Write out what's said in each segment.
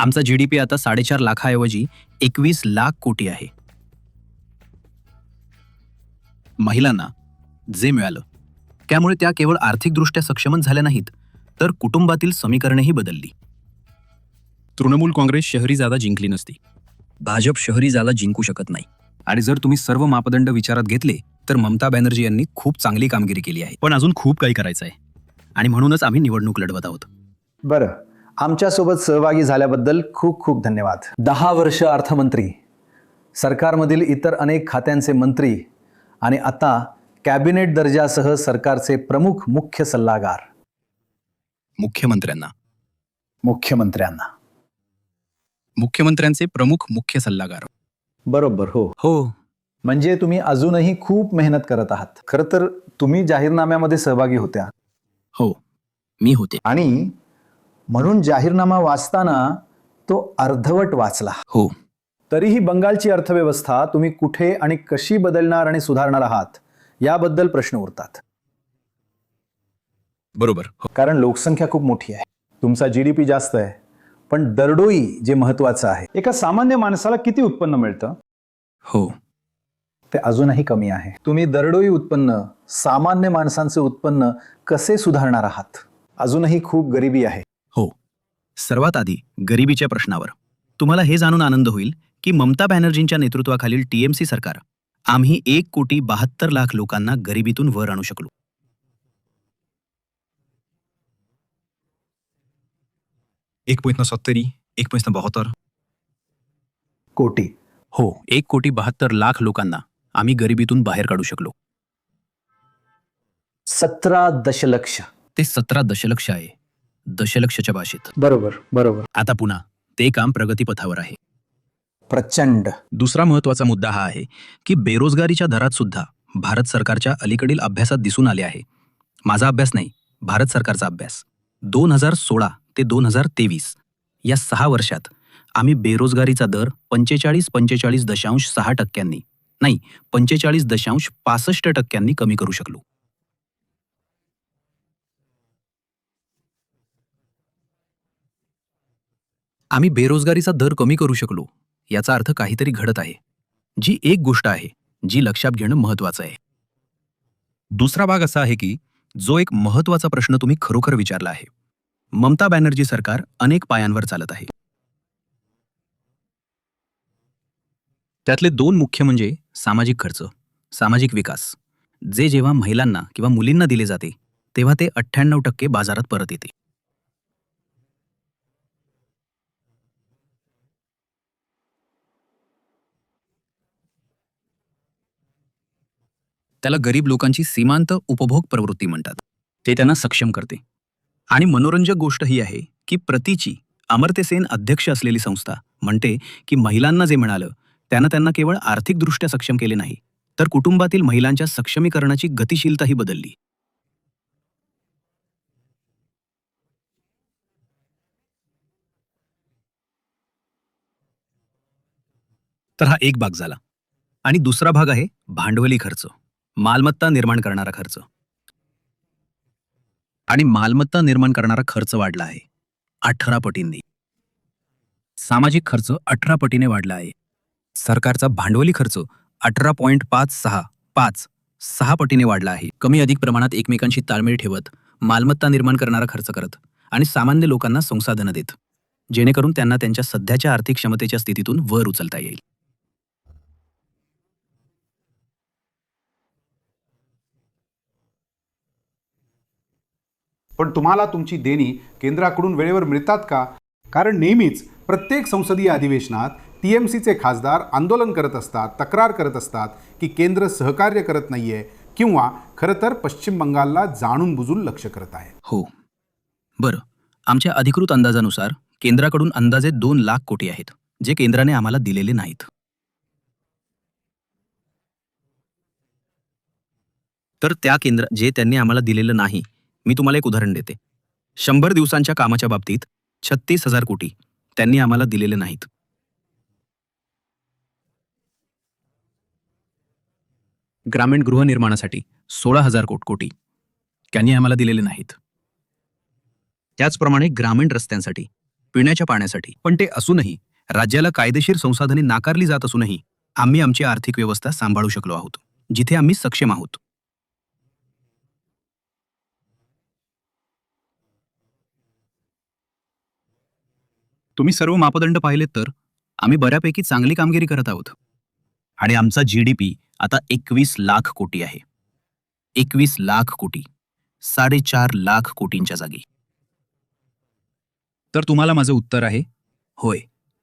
आमचा जीडीपी आता 4.5 लाखाऐवजी 21 लाख कोटी आहे. महिलांना जे मिळालं त्यामुळे त्या केवळ आर्थिकदृष्ट्या सक्षमच झाल्या नाहीत, तर कुटुंबातील समीकरणेही बदलली. तृणमूल काँग्रेस शहरी जागा जिंकली नसती, भाजप शहरी जागा जिंकू शकत नाही. आणि जर तुम्ही सर्व मापदंड विचारात घेतले तर ममता बॅनर्जी यांनी खूप चांगली कामगिरी केली आहे. पण अजून खूप काही करायचं आहे आणि म्हणूनच आम्ही निवडणूक लढवत आहोत. बरं, आमच्यासोबत सहभागी झाल्याबद्दल खूप खूप धन्यवाद. 10 वर्ष अर्थमंत्री, सरकारमधील इतर अनेक खात्यांचे मंत्री आणि आता कॅबिनेट दर्जासह सरकारचे प्रमुख मुख्य सल्लागार. मुख्यमंत्र्यांना, मुख्यमंत्र्यांचे प्रमुख मुख्य सल्लागार. बरोबर. हो, म्हणजे तुम्ही अजूनही खूप मेहनत करत आहात. खरं तर तुम्ही जाहीरनाम्यामध्ये सहभागी होत्या हो, मी होते. आणि म्हणून जाहीरनामा वाचताना तो अर्धवट वाचला. हो, तरीही बंगालची अर्थव्यवस्था तुम्ही कुठे आणि कशी बदलणार आणि सुधारणार आहात याबद्दल प्रश्न उरतात. बरोबर. कारण लोकसंख्या खूप मोठी आहे, तुमचा जीडीपी जास्त आहे, पण दरडोई जे महत्वाचं आहे, एका सामान्य माणसाला किती उत्पन्न मिळतं हो, ते अजूनही कमी आहे. तुम्ही दरडोई उत्पन्न, सामान्य माणसांचे उत्पन्न कसे सुधारणार आहात? अजूनही खूप गरिबी आहे. हो. सर्वात आधी गरिबीच्या प्रश्नावर तुम्हाला हे जाणून आनंद होईल की ममता बॅनर्जींच्या नेतृत्वाखालील टीएमसी सरकार आम्ही 1,72,00,000 लोकांना गरिबीतून वर आणू शकलो. 1,70, 1,72 कोटी. हो, 1,72,00,000 लोकांना आम्ही गरिबीतून बाहेर काढू शकलो. 17 दशलक्ष. ते 17 दशलक्ष आहे, दशलक्षच्या भाषेत. बरोबर. आता पुन्हा ते काम प्रगतीपथावर आहे. प्रचंड. दुसरा महत्वाचा मुद्दा हा आहे की बेरोजगारीच्या दरात सुद्धा भारत सरकारच्या अलीकडील अभ्यासात दिसून आले आहे. माझा अभ्यास नाही, भारत सरकारचा अभ्यास. 2016 ते 2023 या 6 वर्षात आम्ही बेरोजगारीचा दर 45.6% नाही, 45.65% कमी करू शकलो. आम्ही बेरोजगारीचा दर कमी करू शकलो याचा अर्थ काहीतरी घडत आहे. जी एक गोष्ट आहे जी लक्षात घेणं महत्वाचं आहे. दुसरा भाग असा आहे की जो एक महत्वाचा प्रश्न तुम्ही खरोखर विचारला आहे. ममता बॅनर्जी सरकार अनेक पायांवर चालत आहे. त्यातले 2 मुख्य म्हणजे सामाजिक खर्च, सामाजिक विकास, जे जेव्हा महिलांना किंवा मुलींना दिले जाते तेव्हा ते 98% बाजारात परत येते. त्याला गरीब लोकांची सीमांत उपभोग प्रवृत्ती म्हणतात. ते त्यांना सक्षम करते. आणि मनोरंजक गोष्ट ही आहे की प्रतीची, अमर्त्य सेन अध्यक्ष असलेली संस्था म्हणते की महिलांना जे मिळालं त्यानं त्यांना केवळ आर्थिकदृष्ट्या सक्षम केले नाही, तर कुटुंबातील महिलांच्या सक्षमीकरणाची गतिशीलताही बदलली. तर हा एक भाग झाला. आणि दुसरा भाग आहे भांडवली खर्च, मालमत्ता निर्माण करणारा खर्च. आणि मालमत्ता निर्माण करणारा खर्च वाढला आहे 18 पटींनी. सामाजिक खर्च 18 पटीने वाढला आहे. सरकारचा भांडवली खर्च 18.56 पटीने वाढला आहे. कमी अधिक प्रमाणात एकमेकांशी ताळमेळ ठेवत, मालमत्ता निर्माण करणारा खर्च करत आणि सामान्य लोकांना संसाधनं देत, जेणेकरून त्यांना त्यांच्या सध्याच्या आर्थिक क्षमतेच्या स्थितीतून वर उचलता येईल. पण तुम्हाला तुमची देणी केंद्राकडून वेळेवर मिळतात का? कारण नेहमीच प्रत्येक संसदीय अधिवेशनात टीएमसीचे खासदार आंदोलन करत असतात, तक्रार करत असतात की केंद्र सहकार्य करत नाहीये किंवा खरं तर पश्चिम बंगालला जाणून बुजून लक्ष करत आहे. हो, बरं. आमच्या अधिकृत अंदाजानुसार केंद्राकडून अंदाजे 2 लाख कोटी आहेत, जे केंद्राने आम्हाला दिलेले नाहीत. तर त्या जे त्यांनी आम्हाला दिलेलं नाही, मी तुम्हाला एक उदाहरण देते. 100 दिवसांच्या कामाच्या बाबतीत 36,000 कोटी त्यांनी आम्हाला दिलेले नाहीत. ग्रामीण गृहनिर्माणासाठी 16,000 कोटी त्यांनी आम्हाला दिलेले नाहीत. त्याचप्रमाणे ग्रामीण रस्त्यांसाठी पिण्याच्या पाण्यासाठी. पण ते असूनही, राज्याला कायदेशीर संसाधने नाकारली जात असूनही आम्ही आमची आर्थिक व्यवस्था सांभाळू शकलो आहोत, जिथे आम्ही सक्षम आहोत. तुम्ही सर्व मापदंड पाहिलेत तर आम्ही बऱ्यापैकी चांगली कामगिरी करत आहोत. आणि आमचा GDP आता 21 लाख कोटी आहे. 21 लाख कोटी, 4.5 लाख कोटींच्या जागी. तर तुम्हाला माझं उत्तर आहे होय.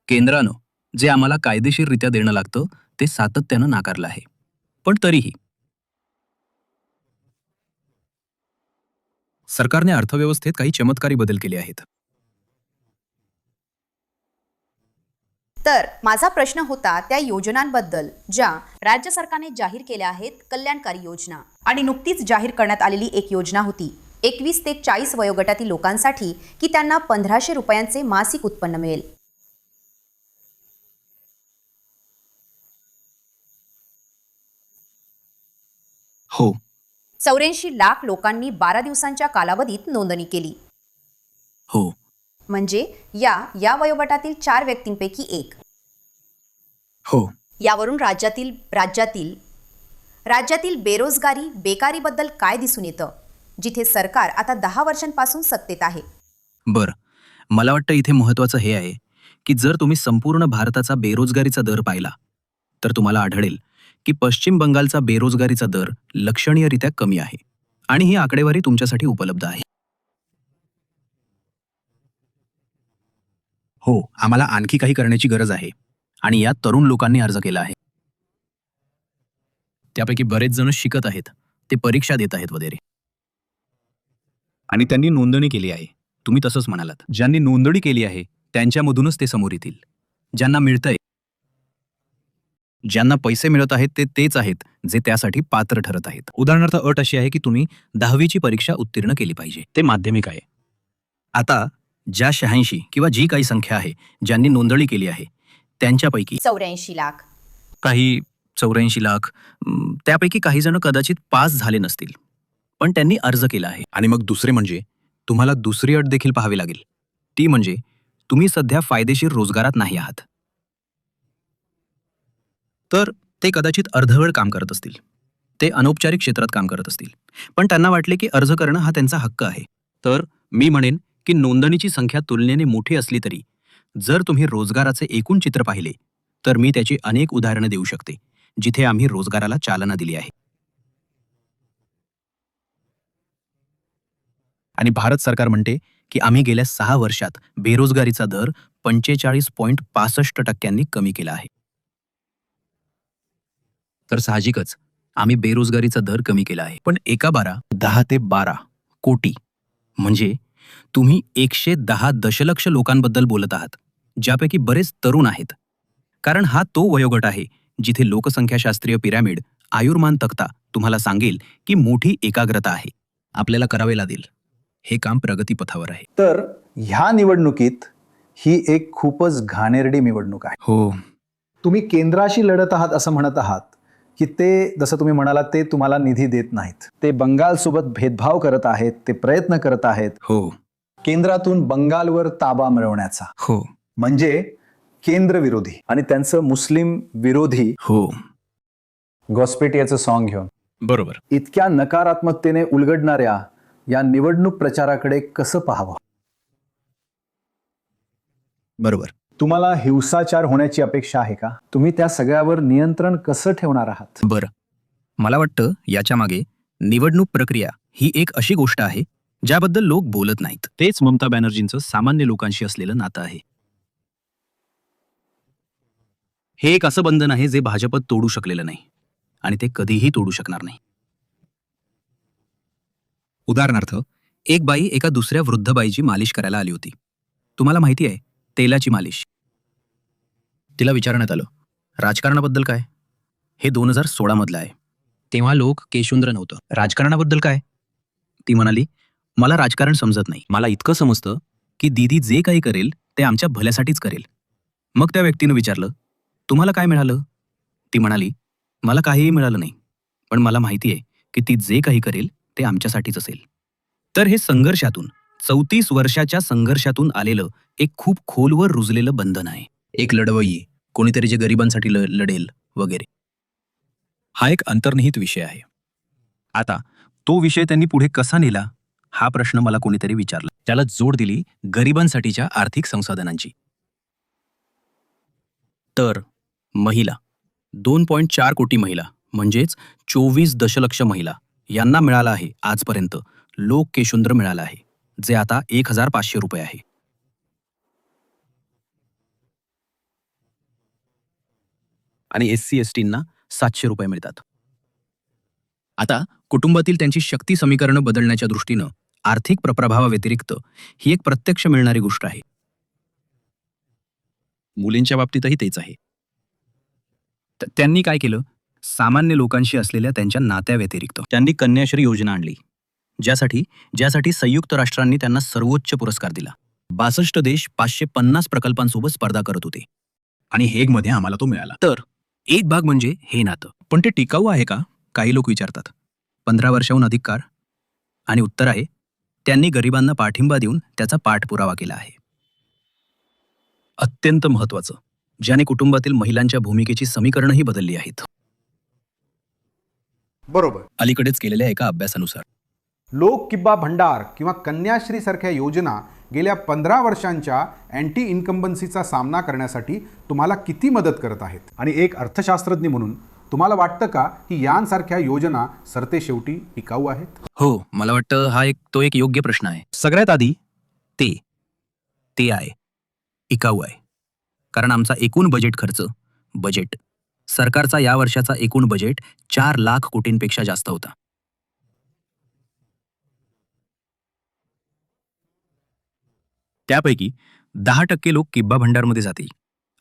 केंद्रानं जे आम्हाला कायदेशीररित्या देणं लागतं ते सातत्यानं नाकारलं आहे. पण तरीही सरकारने अर्थव्यवस्थेत काही चमत्कारी बदल केले आहेत. तर माझा प्रश्न होता त्या योजनांबद्दल ज्या राज्य सरकारने जाहीर केल्या आहेत, कल्याणकारी योजना. आणि नुकतीच जाहीर करण्यात आलेली एक योजना होती 21 ते 40 वयोगटातील लोकांसाठी की त्यांना 1500 रुपयांचे मासिक उत्पन्न मिळेल. हो, 84 लाख लोकांनी 12 दिवसांच्या कालावधीत नोंदणी केली. हो, म्हणजे या वयोगटातील 4 व्यक्तींपैकी एक. हो. यावरून राज्यातील बेरोजगारी, बेकारीबद्दल काय दिसून येतं, जिथे सरकार आता 10 वर्षांपासून सत्तेत आहे. बरं, मला वाटतं इथे महत्त्वाचं हे आहे की जर तुम्ही संपूर्ण भारताचा बेरोजगारीचा दर पाहिला तर तुम्हाला आढळेल की पश्चिम बंगालचा बेरोजगारीचा दर लक्षणीयरित्या कमी आहे. आणि ही आकडेवारी तुमच्यासाठी उपलब्ध आहे. हो, आम्हाला आणखी काही करण्याची गरज आहे आणि यात तरुण लोकांनी अर्ज केला आहे. त्यापैकी बरेच जण शिकत आहेत, ते परीक्षा देत आहेत वगैरे. आणि त्यांनी नोंदणी केली आहे. तुम्ही तसंच म्हणालात. ज्यांनी नोंदणी केली आहे त्यांच्यामधूनच ते समोर येतील. ज्यांना मिळतंय, ज्यांना पैसे मिळत आहेत ते तेच आहेत जे त्यासाठी पात्र ठरत आहेत. उदाहरणार्थ अट अशी आहे की तुम्ही 10वीची परीक्षा उत्तीर्ण केली पाहिजे. ते माध्यमिक आहे. आता ज्या 86 किंवा जी काही संख्या आहे ज्यांनी नोंदणी केली आहे त्यांच्यापैकी 84 लाख. काही 84 लाख, त्यापैकी काही जण कदाचित पास झाले नसतील, पण त्यांनी अर्ज केला आहे. आणि मग दुसरे म्हणजे तुम्हाला दुसरी अट देखील पाहावी लागेल. ती म्हणजे तुम्ही सध्या फायदेशीर रोजगारात नाही आहात. तर ते कदाचित अर्धवेळ काम करत असतील, ते अनौपचारिक क्षेत्रात काम करत असतील, पण त्यांना वाटले की अर्ज करणं हा त्यांचा हक्क आहे. तर मी म्हणेन की नोंदणीची संख्या तुलनेने मोठी असली तरी जर तुम्ही रोजगाराचे एकूण चित्र पाहिले तर मी त्याची अनेक उदाहरणं देऊ शकते जिथे आम्ही रोजगाराला चालना दिली आहे. आणि भारत सरकार म्हणते की आम्ही गेल्या 6 वर्षात बेरोजगारीचा दर 45.65% कमी केला आहे. तर साहजिकच आम्ही बेरोजगारीचा दर कमी केला आहे. पण एका बारा 10 ते 12 कोटी म्हणजे तुम्ही 110 दशलक्ष लोकांबद्दल बोलत आहात, ज्यापैकी बरेच तरुण आहेत. कारण हा तो वयोगट आहे जिथे लोकसंख्याशास्त्रीय पिरॅमिड आयुर्मान तक्ता तुम्हाला सांगेल की मोठी एकाग्रता आहे. आपल्याला करावे लागेल. हे काम प्रगतीपथावर आहे. तर ह्या निवडणुकीत ही एक खूपच घाणेरडी निवडणूक आहे. हो, तुम्ही केंद्राशी लढत आहात असं म्हणत आहात की ते, जसं तुम्ही म्हणालात, ते तुम्हाला निधी देत नाहीत. ते बंगालसोबत भेदभाव करत आहेत, ते प्रयत्न करत आहेत हो, केंद्रातून बंगालवर ताबा मिळवण्याचा. हो, म्हणजे केंद्र विरोधी आणि त्यांचं मुस्लिम विरोधी हो, गॉस्पेटियाचं सॉन्ग घेऊन बरोबर. इतक्या नकारात्मकतेने उलगडणाऱ्या या निवडणूक प्रचाराकडे कसं पाहावं? बरोबर. तुम्हाला हिंसाचार होण्याची अपेक्षा आहे का? तुम्ही त्या सगळ्यावर नियंत्रण कसं ठेवणार आहात? बरं, मला वाटतं याच्या मागे निवडणूक प्रक्रिया ही एक अशी गोष्ट आहे ज्याबद्दल लोक बोलत नाहीत. तेच ममता बॅनर्जींचं सामान्य लोकांशी असलेलं नातं आहे. हे एक असं बंधन आहे जे भाजपत तोडू शकलेलं नाही आणि ते कधीही तोडू शकणार नाही. उदाहरणार्थ, एक बाई एका दुसऱ्या वृद्ध बाईची मालिश करायला आली होती. तुम्हाला माहिती आहे, तेलाची मालिश. तिला विचारण्यात आलं, राजकारणाबद्दल काय? हे 2016 मधलं आहे. तेव्हा लोक केशुंद्र नव्हतं. राजकारणाबद्दल काय? ती म्हणाली, मला राजकारण समजत नाही. मला इतकं समजतं की दीदी जे काही करेल ते आमच्या भल्यासाठीच करेल. मग त्या व्यक्तीनं विचारलं, तुम्हाला काय मिळालं? ती म्हणाली, मला काहीही मिळालं नाही, पण मला माहिती आहे की ती जे काही करेल ते आमच्यासाठीच असेल. तर हे संघर्षातून, 34 वर्षाच्या संघर्षातून आलेलं एक खूप खोलवर रुजलेलं बंधन आहे. एक लढवय्ये, कोणीतरी जे गरिबांसाठी लढेल वगैरे. हा एक अंतर्निहित विषय आहे. आता तो विषय त्यांनी पुढे कसा नेला हा प्रश्न मला कोणीतरी विचारला. त्याला जोड दिली गरिबांसाठीच्या आर्थिक संसाधनांची. तर महिला 2.4 कोटी महिला म्हणजेच 24 दशलक्ष महिला यांना मिळाला आहे आजपर्यंत लोक केशुंद्र मिळालं आहे, जे आता 1,500 रुपये आहे. आणि SC STंना 700 रुपये मिळतात. आता कुटुंबातील त्यांची शक्ती समीकरणं बदलण्याच्या दृष्टीनं आर्थिक प्रभावाव्यतिरिक्त ही एक प्रत्यक्ष मिळणारी गोष्ट आहे. मुलींच्या बाबतीतही तेच आहे. त्यांनी काय केलं? सामान्य लोकांशी असलेल्या त्यांच्या नात्याव्यतिरिक्त त्यांनी कन्याश्री योजना आणली, ज्यासाठी संयुक्त राष्ट्रांनी त्यांना सर्वोच्च पुरस्कार दिला. 62 देश 550 प्रकल्पांसोबत स्पर्धा करत होते आणि हेगमध्ये आम्हाला तो मिळाला. तर एक भाग म्हणजे हे नातं. पण ते टिकाऊ आहे का, काही लोक विचारतात. 15 वर्षाहून अधिक काळ? आणि उत्तर आहे, त्यांनी गरिबांना पाठिंबा देऊन त्याचा पाठपुरावा केला आहे. अत्यंत महत्त्वाचं, ज्याने कुटुंबातील महिलांच्या भूमिकेची समीकरणंही बदलली आहेत. बरोबर. अलीकडेच केलेल्या एका अभ्यासानुसार लोक किंवा भंडार किंवा कन्याश्री सारख्या योजना गेल्या 15 वर्षांच्या अँटी इन्कम्बन्सीचा सामना करण्यासाठी तुम्हाला किती मदत करत आहेत? आणि एक अर्थशास्त्रज्ञ म्हणून तुम्हाला वाटतं का की यांसारख्या योजना सरतेशेवटी टिकाऊ आहेत? हो, मला वाटतं हा एक योग्य प्रश्न आहे. सगळ्यात आधी ते आहे टिकाऊ आहे, कारण आमचा एकूण बजेट सरकारचा या वर्षाचा एकूण बजेट 4 लाख कोटींपेक्षा जास्त होता. त्यापैकी 10% लोक किब्बा भंडारमध्ये जातील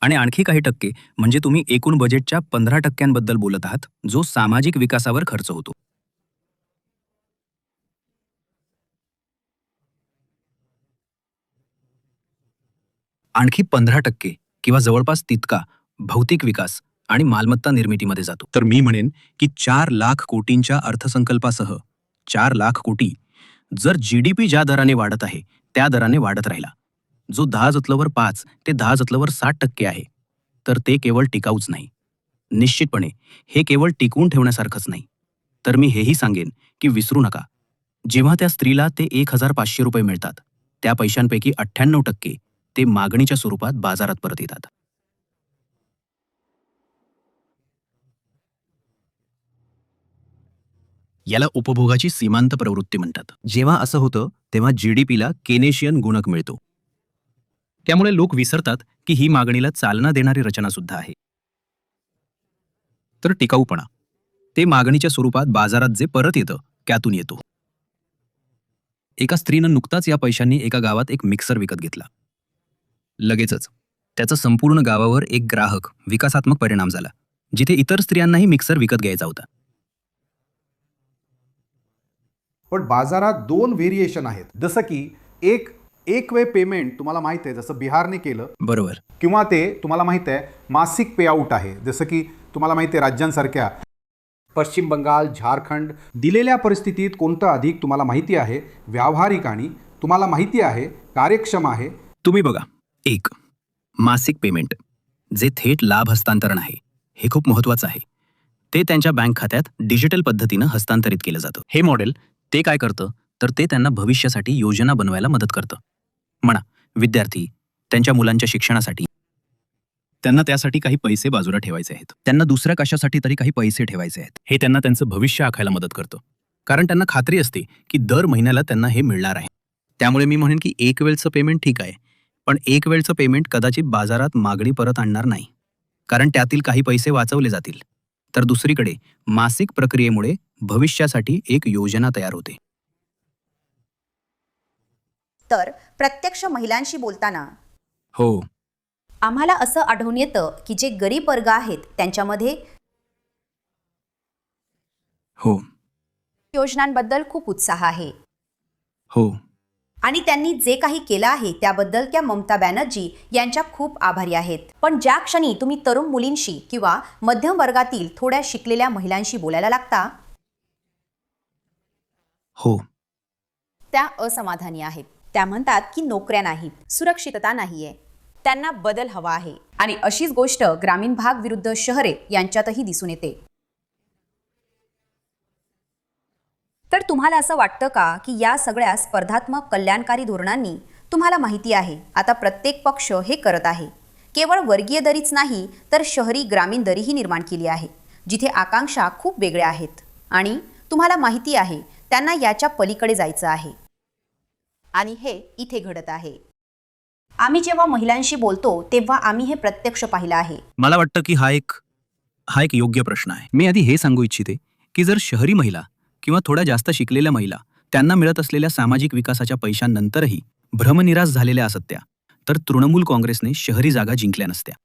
आणि आणखी काही टक्के म्हणजे तुम्ही एकूण बजेटच्या 15% बोलत आहात, जो सामाजिक विकासावर खर्च होतो. आणखी 15% किंवा जवळपास तितका भौतिक विकास आणि मालमत्ता निर्मितीमध्ये जातो. तर मी म्हणेन की 4 लाख कोटींच्या अर्थसंकल्पासह 4 लाख कोटी जर GDP ज्या दराने वाढत आहे त्या दराने वाढत राहिला, जो 10⁻5 ते 10⁻60% आहे, तर ते केवळ टिकाऊच नाही. निश्चितपणे हे केवळ टिकवून ठेवण्यासारखंच नाही. तर मी हेही सांगेन की विसरू नका, जेव्हा त्या स्त्रीला ते 1,500 रुपये मिळतात, त्या पैशांपैकी 98% ते मागणीच्या स्वरूपात बाजारात परत येतात. याला उपभोगाची सीमांत प्रवृत्ती म्हणतात. जेव्हा असं होतं तेव्हा GDPला केनेशियन गुणक मिळतो. त्यामुळे लोक विसरतात की ही मागणीला चालना देणारी रचना सुद्धा आहे. तर टिकाऊपणा ते मागणीच्या स्वरूपात बाजारात जे परत येतं त्यातून येतो. एका स्त्रीनं नुकताच या पैशांनी एका गावात एक मिक्सर विकत घेतला. लगेचच त्याचा संपूर्ण गावावर एक ग्राहक विकासात्मक परिणाम झाला, जिथे इतर स्त्रियांनाही मिक्सर विकत घ्यायचा होता. पण बाजारात 2 व्हेरिएशन आहेत. जसं की एक वे पेमेंट तुम्हाला माहित आहे, जसं बिहारने केलं, बरोबर. किंवा ते तुम्हाला माहित आहे मासिक पेआउट आहे, जसं की तुम्हाला माहिती आहे राज्यांसारख्या पश्चिम बंगाल, झारखंड. दिलेल्या परिस्थितीत कोणतं अधिक तुम्हाला माहिती आहे व्यावहारिक आणि तुम्हाला माहिती आहे कार्यक्षम आहे? तुम्ही बघा, एक मासिक पेमेंट जे थेट लाभ हस्तांतरण आहे, हे खूप महत्त्वाचं आहे. ते त्यांच्या बँक खात्यात डिजिटल पद्धतीनं हस्तांतरित केलं जातं. हे मॉडेल ते काय करतं, तर ते त्यांना भविष्यासाठी योजना बनवायला मदत करतं. म्हणा विद्यार्थी त्यांच्या मुलांच्या शिक्षणासाठी, त्यांना त्यासाठी काही पैसे बाजूला ठेवायचे आहेत, त्यांना दुसऱ्या कशासाठी तरी काही पैसे ठेवायचे आहेत. हे त्यांना त्यांचं भविष्य आखायला मदत करतं, कारण त्यांना खात्री असते की दर महिन्याला त्यांना हे मिळणार आहे. त्यामुळे मी म्हणेन की एक वेळचं पेमेंट ठीक आहे, पण एक वेळचं पेमेंट कदाचित बाजारात मागणी परत आणणार नाही, कारण त्यातील काही पैसे वाचवले जातील. तर दुसरीकडे मासिक प्रक्रियेमुळे भविष्यासाठी एक योजना तयार होते. तर प्रत्यक्ष महिलांशी बोलताना हो, आम्हाला असं आढळून येतं की जे गरीब वर्ग आहेत त्यांच्यामध्ये हो, योजनांबद्दल खूप उत्साह आहे हो. आणि त्यांनी जे काही केलं आहे त्याबद्दल त्या ममता बॅनर्जी यांच्या खूप आभारी आहेत. पण ज्या क्षणी तुम्ही तरुण मुलींशी किंवा मध्यम वर्गातील थोड्या शिकलेल्या महिलांशी बोलायला लागता, हो, त्या असमाधानी आहेत. त्या म्हणतात की नोकऱ्या नाहीत, सुरक्षितता नाहीये, त्यांना बदल हवा आहे. आणि अशीच गोष्ट ग्रामीण भाग विरुद्ध शहरे यांच्यातही दिसून येते. तर तुम्हाला असं वाटतं का की या सगळ्या स्पर्धात्मक कल्याणकारी धोरणांनी तुम्हाला माहिती आहे आता प्रत्येक पक्ष हे करत आहे. केवळ वर्गीय दरीच नाही तर शहरी ग्रामीण दरीही निर्माण केली आहे, जिथे आकांक्षा खूप वेगळ्या आहेत आणि तुम्हाला माहिती आहे त्यांना याच्या पलीकडे जायचं आहे. आणि हे इथे घडत आहे. आम्ही जेव्हा महिलांशी बोलतो तेव्हा आम्ही हे प्रत्यक्ष पाहिलं आहे. मला वाटतं की हा एक योग्य प्रश्न आहे. मी आधी हे सांगू इच्छिते की जर शहरी महिला किंवा थोड्या जास्त शिकलेल्या महिला त्यांना मिळत असलेल्या सामाजिक विकासाच्या पैशांनंतरही भ्रमनिरास झालेल्या असत त्या, तर तृणमूल काँग्रेसने शहरी जागा जिंकल्या नसत्या.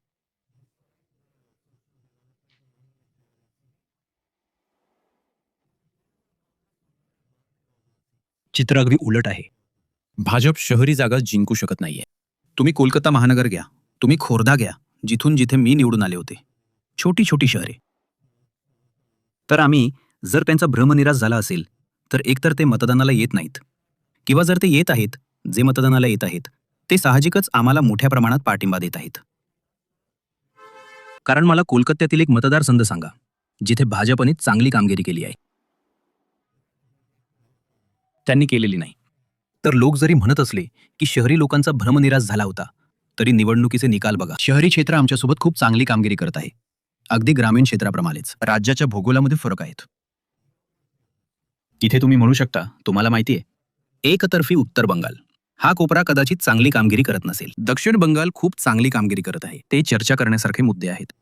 चित्र अगदी उलट आहे. भाजप शहरी जागा जिंकू शकत नाहीये. तुम्ही कोलकाता महानगर घ्या, तुम्ही खोर्धा घ्या, जिथे मी निवडून आले होते. छोटी छोटी शहरे. तर आम्ही जर त्यांचा भ्रमनिरास झाला असेल तर एकतर ते मतदानाला येत नाहीत, किंवा जर ते येत आहेत, जे मतदानाला येत आहेत ते साहजिकच आम्हाला मोठ्या प्रमाणात पाठिंबा देत आहेत. कारण मला कोलकात्यातील एक मतदारसंघ सांगा जिथे भाजपने चांगली कामगिरी केली आहे. त्यांनी केलेली नाही. तर लोक जरी म्हणत असले की शहरी लोकांचा भ्रमनिरास झाला होता, तरी निवडणुकीचे निकाल बघा. शहरी क्षेत्र आमच्यासोबत खूप चांगली कामगिरी करत आहे. अगदी ग्रामीण क्षेत्राप्रमाणेच राज्याच्या भूगोलामध्ये फरक आहेत. तिथे तुम्ही म्हणू शकता तुम्हाला माहितीये, एकतर्फी उत्तर बंगाल हा कोपरा कदाचित चांगली कामगिरी करत नसेल, दक्षिण बंगाल खूप चांगली कामगिरी करत आहे. ते चर्चा करण्यासारखे मुद्दे आहेत.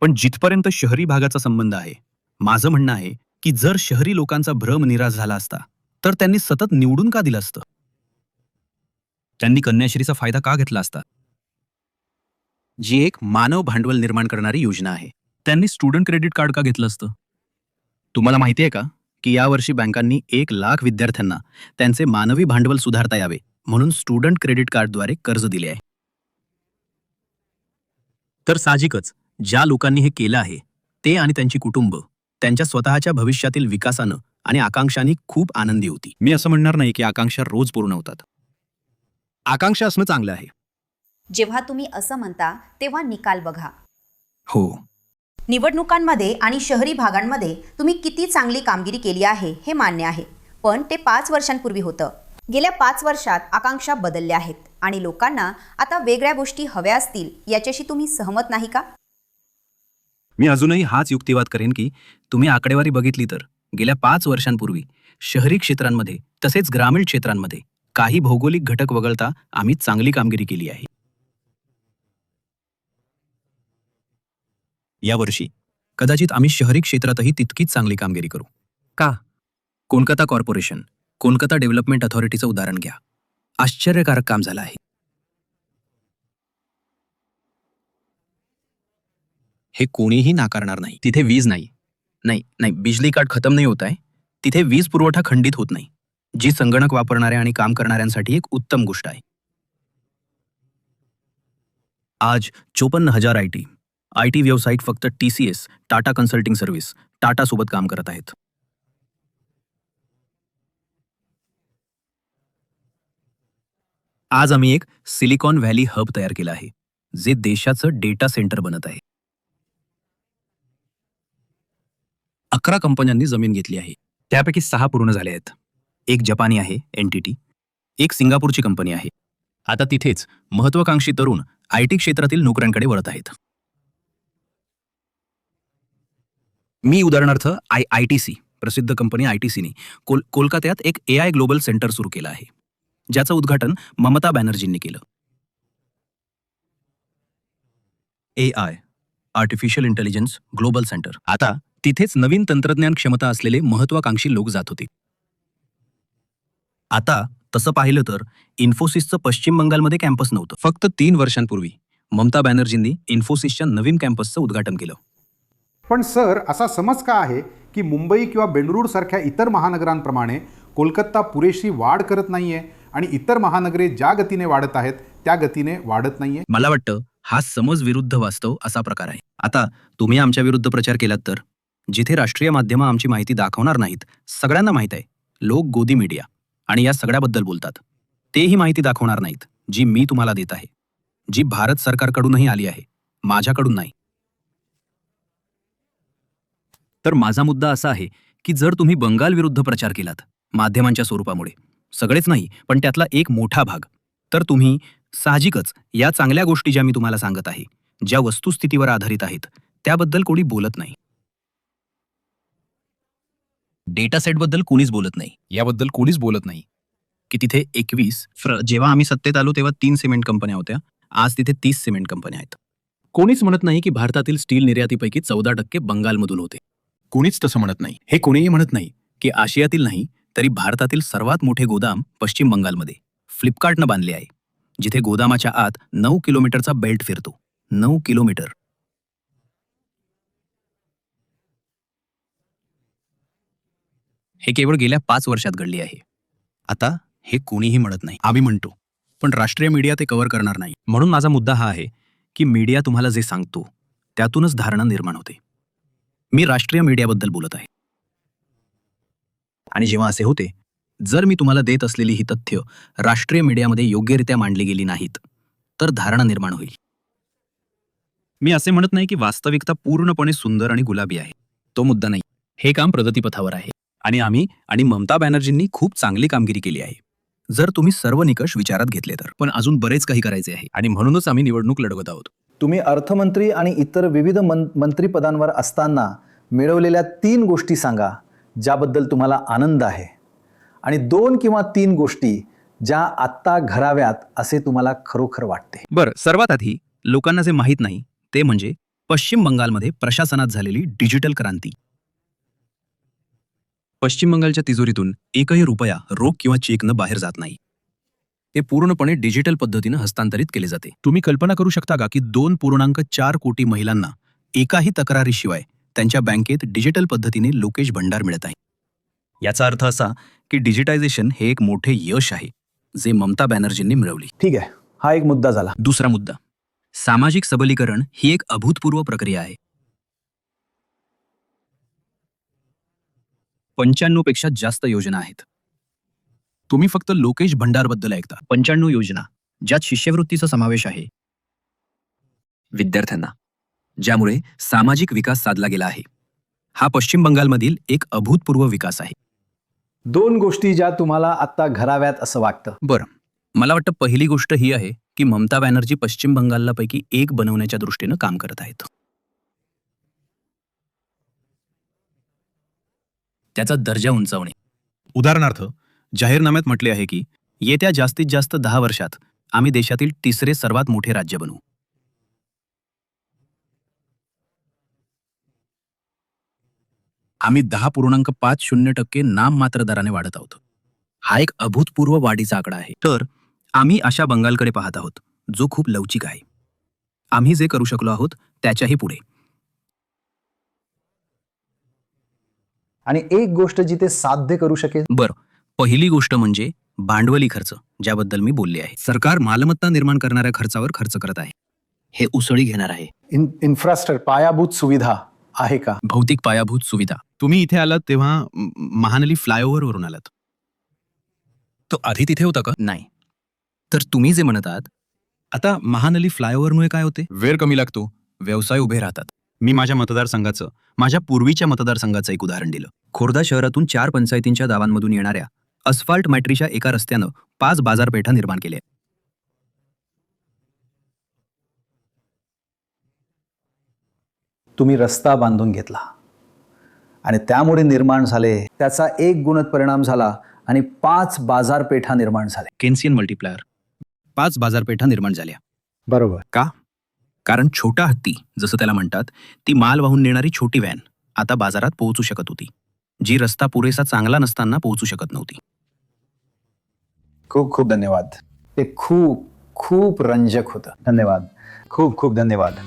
पण जिथपर्यंत शहरी भागाचा संबंध आहे, माझं म्हणणं आहे की जर शहरी लोकांचा भ्रमनिरास झाला असता तर त्यांनी सतत निवडून का दिलं असतं? त्यांनी कन्याश्रीचा फायदा का घेतला असता, जी एक मानव भांडवल निर्माण करणारी योजना आहे? त्यांनी स्टुडंट क्रेडिट कार्ड का घेतलं असतं? तुम्हाला माहिती आहे का की यावर्षी बँकांनी 1,00,000 विद्यार्थ्यांना त्यांचे मानवी भांडवल सुधारता यावे म्हणून स्टुडंट क्रेडिट कार्डद्वारे कर्ज दिले आहे. तर साहजिकच ज्या लोकांनी हे केलं आहे ते आणि त्यांची कुटुंब त्यांच्या स्वतःच्या भविष्यातील विकासानं आणि आकांक्षांनी खूप आनंदी होती. मी असं म्हणणार नाही की आकांक्षा रोज पूर्ण होतात. आकांक्षा असणं चांगलं आहे. जेव्हा तुम्ही असं म्हणता तेव्हा निकाल बघा. हो, निवडणुकांमध्ये आणि शहरी भागांमध्ये तुम्ही किती चांगली कामगिरी केली आहे हे मान्य आहे, पण ते 5 वर्षांपूर्वी होतं. गेल्या 5 वर्षात आकांक्षा बदलल्या आहेत आणि लोकांना आता वेगळ्या गोष्टी हव्या असतील याच्याशी तुम्ही सहमत नाही का? मी अजूनही हाच युक्तिवाद करेन की तुम्ही आकडेवारी बघितली तर गेल्या 5 वर्षांपूर्वी शहरी क्षेत्रांमध्ये तसेच ग्रामीण क्षेत्रांमध्ये काही भौगोलिक घटक वगळता आम्ही चांगली कामगिरी केली आहे. यावर्षी कदाचित आम्ही शहरी क्षेत्रातही तितकीच चांगली कामगिरी करू. का? कोलकाता कॉर्पोरेशन, कोलकाता डेव्हलपमेंट अथॉरिटीचं उदाहरण घ्या. आश्चर्यकारक काम झालं आहे. हे कोणीही नाकारणार नाही. तिथे वीज नाही, बिजली कार्ड खतम नाही होत आहे. तिथे वीज पुरवठा खंडित होत नाही, जी संगणक वापरणाऱ्या आणि काम करणाऱ्यांसाठी एक उत्तम गोष्ट आहे. आज 54,000 आय टी व्यावसायिक फक्त TCS, Tata consulting service, Tata सोबत काम करत आहेत. आज आम्ही एक सिलिकॉन व्हॅली हब तयार केलं आहे, जे देशाचं डेटा सेंटर बनत आहे. 11 कंपन्यांनी जमीन घेतली आहे. त्यापैकी 6 पूर्ण झाले आहेत. एक जपानी आहे NTT, एक सिंगापूरची कंपनी आहे. आता तिथेच महत्वाकांक्षी तरुण IT क्षेत्रातील नोकऱ्यांकडे वळत आहेत. मी उदाहरणार्थ ITC, प्रसिद्ध कंपनी ITCने कोलकात्यात एक AI ग्लोबल सेंटर सुरू केलं आहे, ज्याचं उद्घाटन ममता बॅनर्जींनी केलं. AI, artificial intelligence global centre. आता तिथेच नवीन तंत्रज्ञान क्षमता असलेले महत्वाकांक्षी लोक जात होते. आता तसं पाहिलं तर इन्फोसिसचं पश्चिम बंगालमध्ये कॅम्पस नव्हतं. फक्त 3 वर्षांपूर्वी ममता बॅनर्जींनी इन्फोसिसच्या नवीन कॅम्पसचं उद्घाटन केलं. पण सर, असा समज का आहे की मुंबई किंवा बेंगळुरू सारख्या इतर महानगरांप्रमाणे कोलकाता पुरेशी वाढ करत नाहीये आणि इतर महानगरे ज्या गतीने वाढत आहेत त्या गतीने वाढत नाहीये? मला वाटतं हा समज विरुद्ध वास्तव असा प्रकार आहे. आता तुम्ही आमच्या विरुद्ध प्रचार केलात तर जिथे राष्ट्रीय माध्यमं आमची माहिती दाखवणार नाहीत, सगळ्यांना माहीत आहे, लोक गोदी मीडिया आणि या सगळ्याबद्दल बोलतात. तेही माहिती दाखवणार नाहीत जी मी तुम्हाला देत आहे, जी भारत सरकारकडूनही आली आहे, माझ्याकडून नाही. तर माझा मुद्दा असा आहे की जर तुम्ही बंगाल विरुद्ध प्रचार केलात माध्यमांच्या स्वरूपामुळे, सगळेच नाही पण त्यातला एक मोठा भाग, तर तुम्ही साहजिकच या चांगल्या गोष्टी ज्या मी तुम्हाला सांगत आहे, ज्या वस्तुस्थितीवर आधारित आहेत, त्याबद्दल कोणी बोलत नाही. डेटा सेटबद्दल कोणीच बोलत नाही. याबद्दल कोणीच बोलत नाही की तिथे 21 जेव्हा आम्ही सत्तेत आलो तेव्हा 3 सिमेंट कंपन्या होत्या, आज तिथे 30 सिमेंट कंपन्या आहेत. कोणीच म्हणत नाही की भारतातील स्टील निर्यातीपैकी 14% बंगालमधून होते. कोणीच तसं म्हणत नाही. हे कोणीही म्हणत नाही की आशियातील नाही तरी भारतातील सर्वात मोठे गोदाम पश्चिम बंगालमध्ये फ्लिपकार्टनं बांधले आहे, जिथे गोदामाच्या आत 9 किलोमीटरचा बेल्ट फिरतो. 9 किलोमीटर. हे केवळ गेल्या 5 वर्षात घडले आहे. आता हे कोणीही म्हणत नाही. आम्ही म्हणतो, पण राष्ट्रीय मीडिया ते कव्हर करणार नाही. म्हणून माझा मुद्दा हा आहे की मीडिया तुम्हाला जे सांगतो त्यातूनच धारणा निर्माण होते. मी राष्ट्रीय मीडियाबद्दल बोलत आहे. आणि जेव्हा असे होते, जर मी तुम्हाला देत असलेली ही तथ्य राष्ट्रीय मीडियामध्ये योग्यरित्या मांडली गेली नाहीत, तर धारणा निर्माण होईल. मी असे म्हणत नाही की वास्तविकता पूर्णपणे सुंदर आणि गुलाबी आहे. तो मुद्दा नाही. हे काम प्रगतीपथावर आहे आणि आम्ही आणि ममता बॅनर्जींनी खूप चांगली कामगिरी केली आहे, जर तुम्ही सर्व निकष विचारात घेतले तर. पण अजून बरेच काही करायचे आहे आणि म्हणूनच आम्ही निवडणूक लढवत आहोत. तुम्ही अर्थमंत्री आणि इतर विविध मंत्रिपदांवर असताना मिळवलेल्या 3 गोष्टी सांगा ज्याबद्दल तुम्हाला आनंद आहे, आणि 2 किंवा 3 गोष्टी ज्या आत्ता घडाव्यात असे तुम्हाला खरोखर वाटते. बरं, सर्वात आधी लोकांना जे माहीत नाही ते म्हणजे पश्चिम बंगालमध्ये प्रशासनात झालेली डिजिटल क्रांती. पश्चिम बंगालच्या तिजोरीतून एकही रुपया रोख किंवा चेकनं बाहेर जात नाही. ते पूर्णपणे डिजिटल पद्धतीनं हस्तांतरित केले जाते. तुम्ही कल्पना करू शकता का की 2.4 कोटी महिलांना एकाही तक्रारीशिवाय त्यांच्या बँकेत डिजिटल पद्धतीने लोकेश भंडार मिळत आहे. याचा अर्थ असा की डिजिटायझेशन हे एक मोठे यश आहे जे ममता बॅनर्जींनी मिळवली. ठीक आहे, हा एक मुद्दा झाला. दुसरा मुद्दा, सामाजिक सबलीकरण ही एक अभूतपूर्व प्रक्रिया आहे. 95 पेक्षा जास्त योजना आहेत. तुम्ही फक्त लोकेश भंडारबद्दल ऐकता. 95 योजना ज्यात शिष्यवृत्तीचा समावेश आहे विद्यार्थ्यांना, ज्यामुळे सामाजिक विकास साधला गेला आहे. हा पश्चिम बंगालमधील एक अभूतपूर्व विकास आहे. 2 गोष्टी ज्या तुम्हाला आत्ता घडाव्यात असं वाटतं. बरं, मला वाटतं पहिली गोष्ट ही आहे की ममता बॅनर्जी पश्चिम बंगालला पैकी एक बनवण्याच्या दृष्टीनं काम करत आहेत. त्याचा दर्जा उंचावणे. उदाहरणार्थ, जाहीरनाम्यात म्हटले आहे की येत्या जास्तीत जास्त 10 वर्षात आम्ही देशातील 3रे सर्वात मोठे राज्य बनवू. आम्ही 10.50% नाममात्र दराने वाढत आहोत. हा एक अभूतपूर्व वाढीचा आकडा आहे. तर आम्ही अशा बंगालकडे पाहत आहोत जो खूप लवचिक आहे. आम्ही जे करू शकलो आहोत त्याच्याही पुढे. आणि एक गोष्ट जी ते साध्य करू शकेल. बरं, पहिली गोष्ट म्हणजे भांडवली खर्च, ज्याबद्दल मी बोलले आहे. सरकार मालमत्ता निर्माण करणाऱ्या खर्चावर खर्च करत आहे. हे उसळी घेणार आहे. इन्फ्रास्ट्रक्चर, पायाभूत सुविधा आहे का? भौतिक पायाभूत सुविधा. तुम्ही इथे आलात तेव्हा महानली फ्लायओव्हरवरून आलात. तो आधी तिथे होता का? नाही. तर तुम्ही जे म्हणत आहात, आता महानली फ्लायओव्हरमुळे काय होते? वेळ कमी लागतो, व्यवसाय उभे राहतात. मी माझ्या मतदारसंघाचं, माझ्या पूर्वीच्या मतदारसंघाचं एक उदाहरण दिलं. खोर्दा शहरातून 4 पंचायतींच्या गावांमधून येणाऱ्या अस्फाल्ट मॅट्रीच्या एका रस्त्यानं 5 बाजारपेठा निर्माण केल्या. तुम्ही रस्ता बांधून घेतला आणि त्यामुळे निर्माण झाले, त्याचा एक गुणत परिणाम झाला आणि 5 बाजारपेठा निर्माण झाल्या. केन्सियन मल्टिप्लायर. 5 बाजारपेठा निर्माण झाल्या. बरोबर. का? कारण छोटा हत्ती, जसं त्याला म्हणतात, ती माल वाहून नेणारी छोटी व्हॅन आता बाजारात पोहोचू शकत होती, जी रस्ता पुरेसा चांगला नसताना पोहोचू शकत नव्हती. खूप खूप धन्यवाद. ते खूप खूप रंजक होतं. धन्यवाद. खूप खूप धन्यवाद.